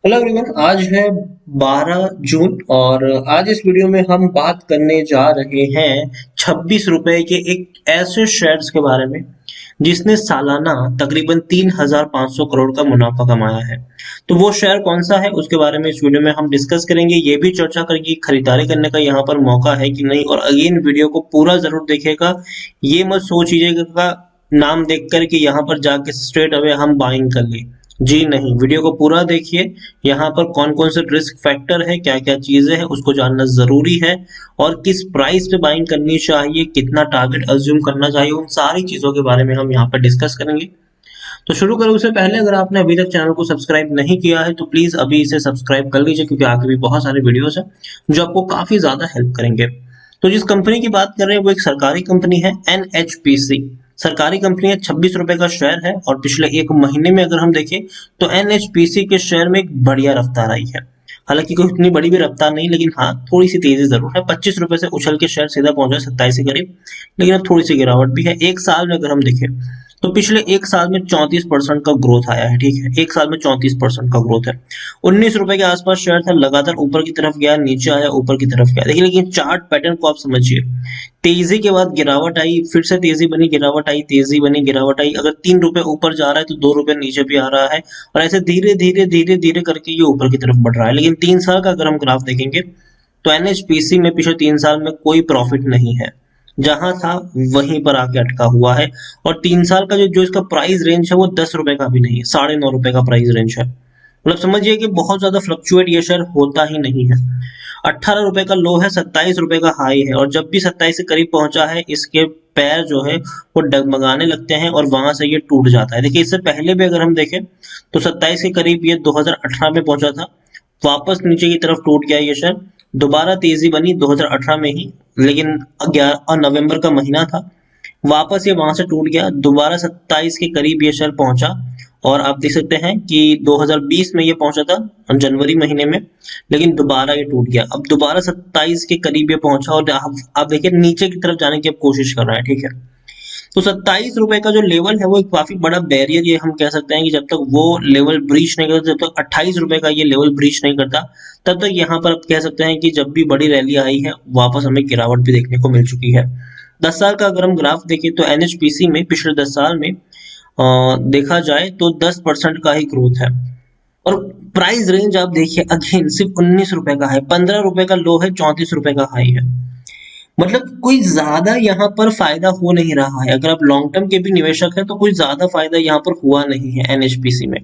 Hello everyone. आज है 12 जून और आज इस वीडियो में हम बात करने जा रहे हैं 26 रुपए के एक ऐसे शेयर्स के बारे में जिसने सालाना तकरीबन 3,500 करोड़ का मुनाफा कमाया है। तो वो शेयर कौन सा है उसके बारे में इस वीडियो में हम डिस्कस करेंगे। ये भी चर्चा करेंगे कि खरीदारी करने का यहाँ पर मौका है कि नहीं, और अगेन वीडियो को पूरा जरूर देखिएगा। ये मत सोचिएगा नाम देख कर कि यहाँ पर जाके स्ट्रेट अवे हम बाइंग कर ले। जी नहीं, वीडियो को पूरा देखिए। यहाँ पर कौन कौन से रिस्क फैक्टर है, क्या क्या चीजें हैं उसको जानना जरूरी है, और किस प्राइस पे बाइंग करनी चाहिए, कितना टारगेट अज्यूम करना चाहिए, उन सारी चीजों के बारे में हम यहाँ पर डिस्कस करेंगे। तो शुरू करें उससे पहले अगर आपने अभी तक चैनल को सब्सक्राइब नहीं किया है तो प्लीज अभी इसे सब्सक्राइब कर लीजिए, क्योंकि आगे भी बहुत सारे वीडियोस हैं जो आपको काफी ज्यादा हेल्प करेंगे। तो जिस कंपनी की बात कर रहे हैं वो एक सरकारी कंपनी है, एनएचपीसी। सरकारी कंपनी है, 26 रुपए का शेयर है, और पिछले एक महीने में अगर हम देखें तो एनएचपीसी के शेयर में एक बढ़िया रफ्तार आई है। हालांकि कोई इतनी बड़ी भी रफ्तार नहीं, लेकिन हाँ थोड़ी सी तेजी जरूर है। 25 रुपए से उछल के शेयर सीधा पहुंचा 27 के करीब, लेकिन अब थोड़ी सी गिरावट भी है। एक साल में अगर हम देखें तो पिछले एक साल में 34% का ग्रोथ आया है। ठीक है, एक साल में 34% का ग्रोथ है। 19 रुपए के आसपास शेयर था, लगातार ऊपर की तरफ गया, नीचे आया, ऊपर की तरफ गया। देखिए, लेकिन चार्ट पैटर्न को आप समझिए। तेजी के बाद गिरावट आई, फिर से तेजी बनी, गिरावट आई, तेजी बनी, गिरावट आई। अगर 3 रुपए ऊपर जा रहा है तो 2 रुपए नीचे भी आ रहा है, और ऐसे धीरे धीरे धीरे धीरे करके ये ऊपर की तरफ बढ़ रहा है। लेकिन 3 साल का अगर हम ग्राफ देखेंगे तो एनएचपीसी में पिछले 3 साल में कोई प्रॉफिट नहीं है। जहां था वहीं पर आके अटका हुआ है। और 3 साल का जो जो इसका प्राइस रेंज है वो 10 रुपए का भी नहीं है, 9.5 रुपए का प्राइस रेंज है। मतलब समझिए कि बहुत ज्यादा फ्लक्चुएट ये शेयर होता ही नहीं है। 18 रुपए का लो है, 27 रुपए का हाई है, और जब भी 27 के करीब पहुंचा है इसके पैर जो है वो डगमगाने लगते हैं और वहां से ये टूट जाता है। देखिए, इससे पहले भी अगर हम देखें तो 27 के करीब ये 2018 में पहुंचा था, वापस नीचे की तरफ टूट गया ये शेयर। दोबारा तेजी बनी 2018 में ही, लेकिन 11 नवंबर का महीना था, वापस ये वहां से टूट गया। दोबारा 27 के करीब ये शेयर पहुंचा, और आप देख सकते हैं कि 2020 में ये पहुंचा था जनवरी महीने में, लेकिन दोबारा ये टूट गया। अब दोबारा 27 के करीब ये पहुंचा, और आप देखिए नीचे की तरफ जाने की अब कोशिश कर रहा है। ठीक है, तो 27 रुपए का जो लेवल है वो एक काफी बड़ा बैरियर, ये हम कह सकते हैं कि जब तक वो लेवल ब्रीच नहीं करता, जब तक 28 रुपए का ये लेवल ब्रीच नहीं करता, तब तक यहाँ पर आप कह सकते हैं कि जब भी बड़ी रैली आई है वापस हमें गिरावट भी देखने को मिल चुकी है। 10 साल का अगर हम ग्राफ देखें तो एनएचपीसी में पिछले 10 साल में देखा जाए तो 10% का ही ग्रोथ है। और प्राइस रेंज आप देखिए, अगेन सिर्फ 19 रुपए का है, 15 रुपए का लो है, 34 रुपए का हाई है। मतलब कोई ज्यादा यहाँ पर फायदा हो नहीं रहा है। अगर आप लॉन्ग टर्म के भी निवेशक हैं तो कोई ज्यादा फायदा यहाँ पर हुआ नहीं है एनएचपीसी में।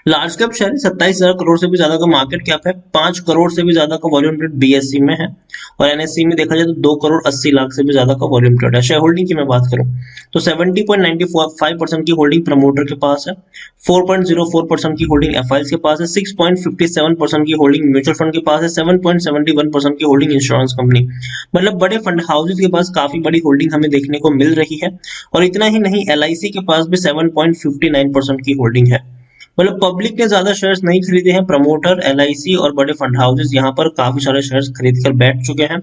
लार्ज कैप शेयर 27,000 करोड़ से भी ज्यादा का मार्केट कैप है, 5 करोड़ से भी ज्यादा का वॉल्यूम ट्रेड बीएससी में है, और एनएससी में देखा जाए तो 2 करोड़ 80 लाख से भी ज्यादा का वॉल्यूम ट्रेड है। शेयर होल्डिंग की मैं बात करूं तो 70.95% की होल्डिंग प्रमोटर के पास है, 4.04% की होल्डिंग एफआईएल्स के पास है, 6.57% की होल्डिंग म्यूचुअल फंड के पास है, 7.71% की होल्डिंग इंश्योरेंस कंपनी, मतलब बड़े फंड हाउसेज के पास काफी बड़ी होल्डिंग हमें देखने को मिल रही है। और इतना ही नहीं, एलआईसी के पास भी 7.59% की होल्डिंग है। मतलब पब्लिक ने ज्यादा शेयर्स नहीं खरीदे हैं, प्रमोटर, एलआईसी और बड़े फंड हाउसेस यहाँ पर काफी सारे शेयर्स खरीद कर बैठ चुके हैं।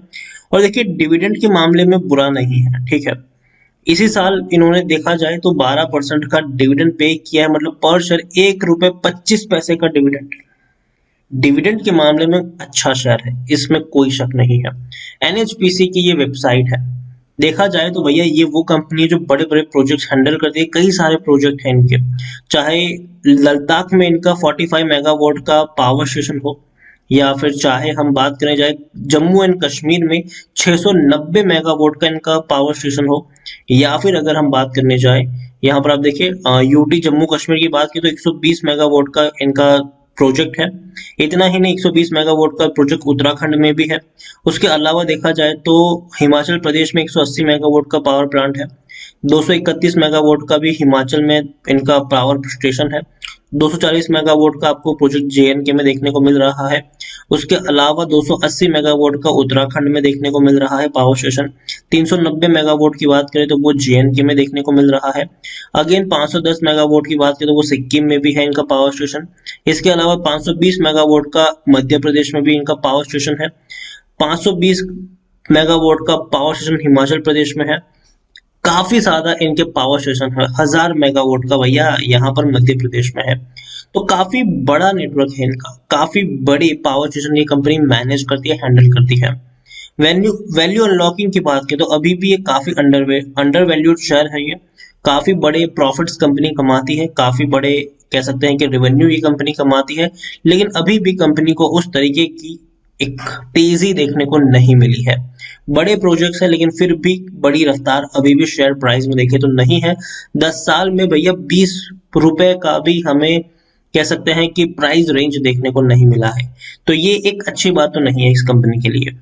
और देखिए, डिविडेंड के मामले में बुरा नहीं है। ठीक है, इसी साल इन्होंने देखा जाए तो 12% का डिविडेंड पे किया है, मतलब पर शेयर 1 रुपए 25 पैसे का डिविडेंड। डिविडेंड के मामले में अच्छा शेयर है, इसमें कोई शक नहीं है। एनएचपीसी की ये वेबसाइट है, देखा जाए तो भैया ये वो कंपनी है जो बड़े बड़े प्रोजेक्ट्स हैंडल करती है। कई सारे प्रोजेक्ट हैं इनके, चाहे लद्दाख में इनका 45 मेगावाट का पावर स्टेशन हो, या फिर चाहे हम बात करें जाए जम्मू एंड कश्मीर में 690 मेगावाट का इनका पावर स्टेशन हो, या फिर अगर हम बात करने जाए यहाँ पर आप देखिए यूटी जम्मू कश्मीर की बात की तो 120 मेगावाट का इनका प्रोजेक्ट है। इतना ही नहीं, 120 मेगावाट का प्रोजेक्ट उत्तराखंड में भी है। उसके अलावा देखा जाए तो हिमाचल प्रदेश में 180 मेगावाट का पावर प्लांट है, 231 मेगावाट का भी हिमाचल में इनका पावर स्टेशन है, 240 मेगावाट का आपको प्रोजेक्ट जेएनके में देखने को मिल रहा है। उसके अलावा 280 मेगावाट का उत्तराखंड में देखने को मिल रहा है पावर स्टेशन। 390 मेगावाट की बात करें तो वो जेएनके में देखने को मिल रहा है। अगेन 510 मेगावाट की बात करें तो वो सिक्किम में भी है इनका पावर स्टेशन। इसके अलावा 520 मेगावाट का मध्य प्रदेश में भी इनका पावर स्टेशन है। 520 मेगावाट का पावर स्टेशन हिमाचल प्रदेश में है। काफी ज्यादा इनके पावर स्टेशन है, 1000 मेगावाट का भैया यहाँ पर मध्य प्रदेश में है। तो काफी बड़ा नेटवर्क है इनका, काफी बड़ी पावर स्टेशन ये कंपनी मैनेज करती है, हैंडल करती है। वैल्यू वैल्यू अनलॉकिंग की बात करें तो अभी भी ये काफी अंडर वैल्यूड शेयर है ये। काफी बड़े प्रॉफिट्स कंपनी कमाती है, काफी बड़े कह सकते हैं कि रेवेन्यू ये कंपनी कमाती है, लेकिन अभी भी कंपनी को उस तरीके की एक तेजी देखने को नहीं मिली है। बड़े प्रोजेक्ट्स है लेकिन फिर भी बड़ी रफ्तार अभी भी शेयर प्राइस में देखे तो नहीं है। 10 साल में भैया 20 रुपए का भी हमें कह सकते हैं कि प्राइस रेंज देखने को नहीं मिला है, तो ये एक अच्छी बात तो नहीं है इस कंपनी के लिए।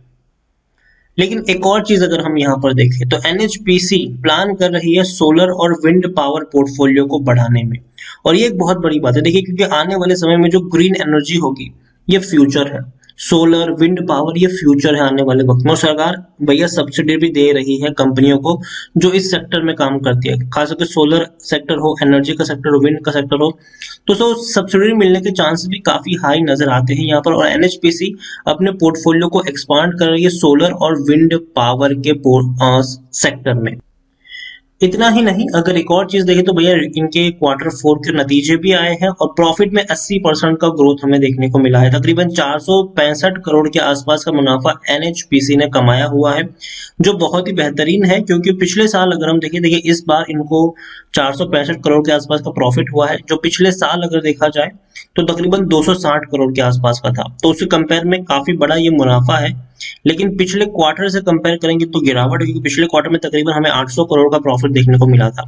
लेकिन एक और चीज अगर हम यहाँ पर देखें तो एनएचपीसी प्लान कर रही है सोलर और विंड पावर पोर्टफोलियो को बढ़ाने में, और ये एक बहुत बड़ी बात है। देखिए, क्योंकि आने वाले समय में जो ग्रीन एनर्जी होगी ये फ्यूचर है। सोलर विंड पावर ये फ्यूचर है आने वाले वक्त में, और सरकार भैया सब्सिडी भी दे रही है कंपनियों को जो इस सेक्टर में काम करती है, खास करके सोलर सेक्टर हो, एनर्जी का सेक्टर हो, विंड का सेक्टर हो, तो सब्सिडी मिलने के चांसेस भी काफी हाई नजर आते हैं यहाँ पर। और एनएचपीसी अपने पोर्टफोलियो को एक्सपांड कर रही है सोलर और विंड पावर के सेक्टर में। इतना ही नहीं, अगर एक और चीज देखें तो भैया इनके Q4 के नतीजे भी आए हैं और प्रॉफिट में 80% का ग्रोथ हमें देखने को मिला है। तकरीबन 465 करोड़ के आसपास का मुनाफा एनएचपीसी ने कमाया हुआ है, जो बहुत ही बेहतरीन है। क्योंकि पिछले साल अगर हम देखें, देखिए इस बार इनको 465 करोड़ के आसपास का प्रॉफिट हुआ है, जो पिछले साल अगर देखा जाए तो तकरीबन 260 करोड़ के आसपास का था, तो उससे कंपेयर में काफी बड़ा ये मुनाफा है। लेकिन पिछले क्वार्टर से कंपेयर करेंगे तो गिरावट है, क्योंकि पिछले क्वार्टर में तकरीबन हमें 800 करोड़ का प्रॉफिट देखने को मिला था।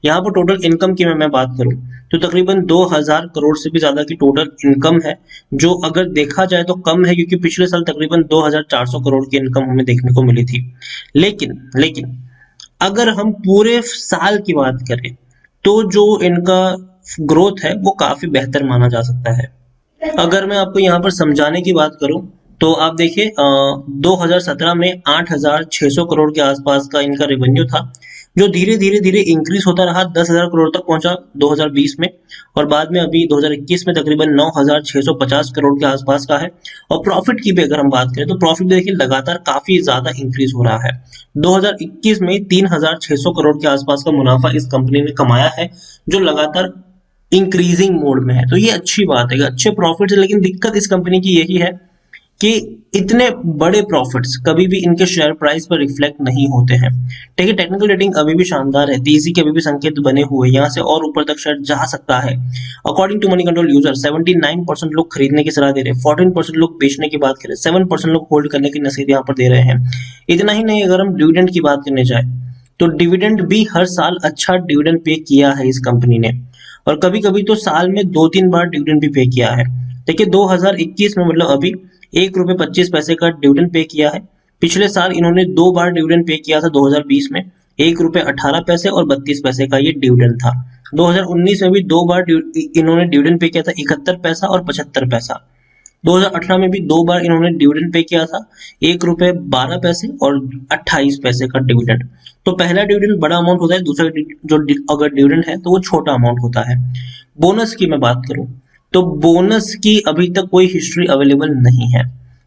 यहाँ पर टोटल इनकम की मैं बात करूं तो तकरीबन 2000 करोड़ से भी ज्यादा की टोटल इनकम है, जो अगर देखा जाए तो कम है, क्योंकि पिछले साल तकरीबन 2400 करोड़ की इनकम हमें देखने को मिली थी। लेकिन अगर हम पूरे साल की बात करें तो जो इनका ग्रोथ है वो काफी बेहतर माना जा सकता है। अगर मैं आपको यहाँ पर समझाने की बात करूं तो आप देखिए 2017 में 8600 करोड़ के आसपास का इनका रेवेन्यू था, जो धीरे धीरे धीरे इंक्रीज होता रहा, 10,000 करोड़ तक पहुंचा 2020 में, और बाद में अभी 2021 में तकरीबन 9650 करोड़ के आसपास का है। और प्रॉफिट की भी अगर हम बात करें तो प्रॉफिट भी देखिए लगातार काफी ज्यादा इंक्रीज हो रहा है। 2021 में 3600 करोड़ के आसपास का मुनाफा इस कंपनी ने कमाया है, जो लगातार इंक्रीजिंग मोड में है। तो ये अच्छी बात है, अच्छे प्रॉफिट्स है। लेकिन दिक्कत इस कंपनी की यही है कि इतने बड़े प्रॉफिट्स कभी भी इनके शेयर प्राइस पर रिफ्लेक्ट नहीं होते हैं। ठीक है, टेक्निकल रेटिंग अभी भी शानदार है, तेजी के अभी भी संकेत बने हुए, यहाँ से और ऊपर तक शेयर जा सकता है। According to Moneycontrol user 79% लोग खरीदने की सलाह दे रहे हैं, 14% लोग बेचने की बात करें, 7% लोग होल्ड करने की नसीहत यहाँ पर दे रहे हैं। इतना ही नहीं, अगर हम डिविडेंड की बात करने जाए तो डिविडेंड भी हर साल अच्छा डिविडेंड पे किया है इस कंपनी ने, और कभी कभी तो साल में 2-3 बार डिविडेंड भी पे किया है। देखिए 2021 में मतलब अभी 1 रुपये 25 पैसे का डिविडेंड पे किया है। पिछले साल इन्होंने 2 बार डिविडेंड पे किया था 2020 में, 1 रुपये 18 पैसे और 32 पैसे का ये डिविडेंड था। 2019 में भी 2 बार इन्होंने डिविडेंड पे किया था, 71 पैसा और 75 पैसा। 2018 में भी 2 बार इन्होंने डिविडेंड पे किया था, 1 रुपये 12 पैसे और 28 पैसे का डिविडेंड। तो पहला डिविडेंड बड़ा अमाउंट होता है, दूसरा जो अगर डिविडेंड है तो वो छोटा अमाउंट होता है। बोनस की मैं बात करूं तो बोनस की अभी तक कोई हिस्ट्री अवेलेबल नहीं है।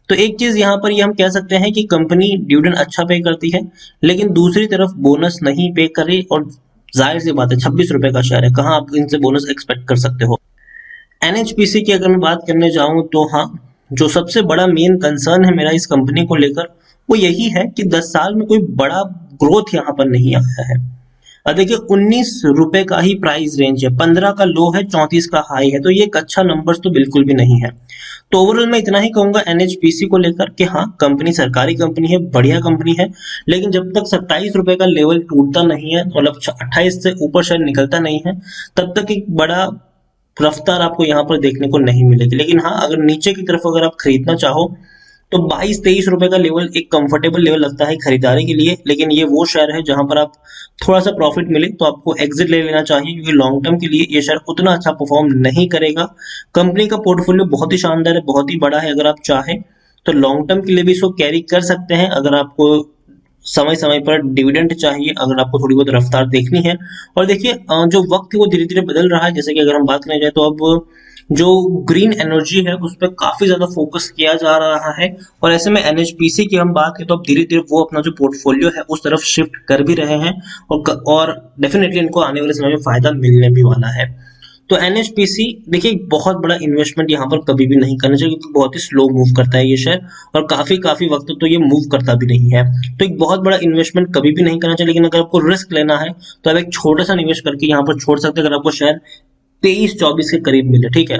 तो एक चीज यहाँ पर ये हम कह सकते हैं कि कंपनी डिविडेंड अच्छा पे करती है, लेकिन दूसरी तरफ बोनस नहीं पे करे, और जाहिर सी बात है 26 रुपए का शेयर है, कहाँ आप इनसे बोनस एक्सपेक्ट कर सकते हो। एनएचपीसी की अगर मैं बात करने जाऊं तो हाँ, जो सबसे बड़ा मेन कंसर्न है मेरा इस कंपनी को लेकर वो यही है कि 10 साल में कोई बड़ा ग्रोथ यहाँ पर नहीं आया है। और देखिए 19 रुपए का ही प्राइस रेंज है, 15 का लो है, 34 का हाई है, तो ये एक अच्छा नंबर्स तो बिल्कुल भी नहीं है। तो ओवरऑल मैं इतना ही कहूंगा एनएचपीसी को लेकर कि हाँ, कंपनी सरकारी कंपनी है, बढ़िया कंपनी है, लेकिन जब तक 27 रुपए का लेवल टूटता नहीं है, मतलब 28 से ऊपर शेयर निकलता नहीं है, तब तक एक बड़ा रफ्तार आपको यहाँ पर देखने को नहीं मिलेगी। लेकिन हाँ, अगर नीचे की तरफ अगर आप खरीदना चाहो तो 22-23 रुपए का लेवल एक कंफर्टेबल लेवल लगता है खरीदारी के लिए। लेकिन ये वो शेयर है जहां पर आप थोड़ा सा प्रॉफिट मिले तो आपको एग्जिट ले लेना चाहिए, क्योंकि लॉन्ग टर्म के लिए ये शेयर उतना अच्छा परफॉर्म नहीं करेगा। कंपनी का पोर्टफोलियो बहुत ही शानदार है, बहुत ही बड़ा है, अगर आप चाहें तो लॉन्ग टर्म के लिए भी इसको कैरी कर सकते हैं। अगर आपको समय समय पर डिविडेंड चाहिए, अगर आपको थोड़ी बहुत रफ्तार देखनी है। और देखिए जो वक्त वो धीरे धीरे बदल रहा है, जैसे कि अगर हम बात करें जाए तो अब जो ग्रीन एनर्जी है उस पर काफी ज्यादा फोकस किया जा रहा है, और ऐसे में एनएचपीसी की हम बात करें तो अब धीरे धीरे वो अपना जो पोर्टफोलियो है उस तरफ शिफ्ट कर भी रहे हैं, और डेफिनेटली इनको आने वाले समय में फायदा मिलने भी वाला है। तो एनएचपीसी देखिए बहुत बड़ा इन्वेस्टमेंट यहाँ पर कभी भी नहीं करना चाहिए, क्योंकि बहुत ही स्लो मूव करता है ये शेयर, और काफी काफी वक्त तो ये मूव करता भी नहीं है। तो एक बहुत बड़ा इन्वेस्टमेंट कभी भी नहीं करना चाहिए, लेकिन अगर आपको रिस्क लेना है तो आप एक छोटा सा निवेश करके यहाँ पर छोड़ सकते हैं। अगर आपको शेयर 23-24 के करीब मिले, ठीक है,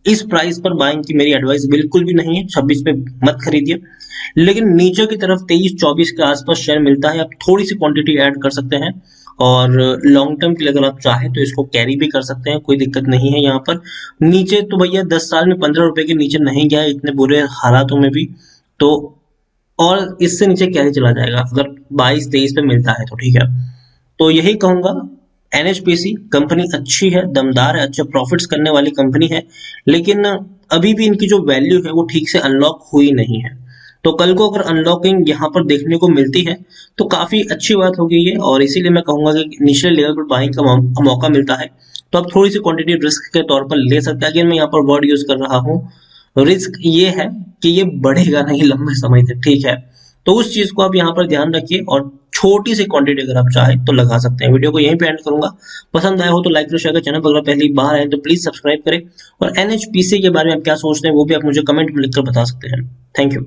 इस प्राइस पर बाइंग की मेरी एडवाइस बिल्कुल भी नहीं है, 26 पे मत खरीदिए। लेकिन नीचे की तरफ 23-24 के आसपास शेयर मिलता है, आप थोड़ी सी क्वांटिटी ऐड कर सकते हैं, और लॉन्ग टर्म के लिए अगर आप चाहें तो इसको कैरी भी कर सकते हैं, कोई दिक्कत नहीं है। यहाँ पर नीचे तो भैया 10 साल में 15 रुपए के नीचे नहीं गया इतने बुरे हालातों में भी, तो और इससे नीचे क्या ही चला जाएगा अगर 22-23 पे मिलता है तो, ठीक है। तो यही कहूंगा, एनएचपीसी कंपनी अच्छी है, दमदार है, अच्छे प्रॉफिट्स करने वाली कंपनी है, लेकिन अभी भी इनकी जो वैल्यू है वो ठीक से अनलॉक हुई नहीं है। तो कल को अगर अनलॉकिंग यहाँ पर देखने को मिलती है तो काफी अच्छी बात होगी ये, और इसीलिए मैं कहूंगा कि इनिशियल लेवल पर बाइंग का मौका मिलता है तो आप थोड़ी सी क्वांटिटी रिस्क के तौर पर ले सकते हैं। अगेन मैं यहाँ पर वर्ड यूज कर रहा हूँ, रिस्क ये है कि ये बढ़ेगा नहीं लंबे समय तक, ठीक है। तो उस चीज को आप यहाँ पर ध्यान रखिए, और छोटी सी क्वांटिटी अगर आप चाहें तो लगा सकते हैं। वीडियो को यहीं पे एंड करूंगा, पसंद आया हो तो लाइक करो, शेयर करो, चैनल पर अगर पहली बार आए तो प्लीज सब्सक्राइब करें, और एनएचपीसी के बारे में आप क्या सोचते हैं वो भी आप मुझे कमेंट में लिखकर बता सकते हैं। Thank you.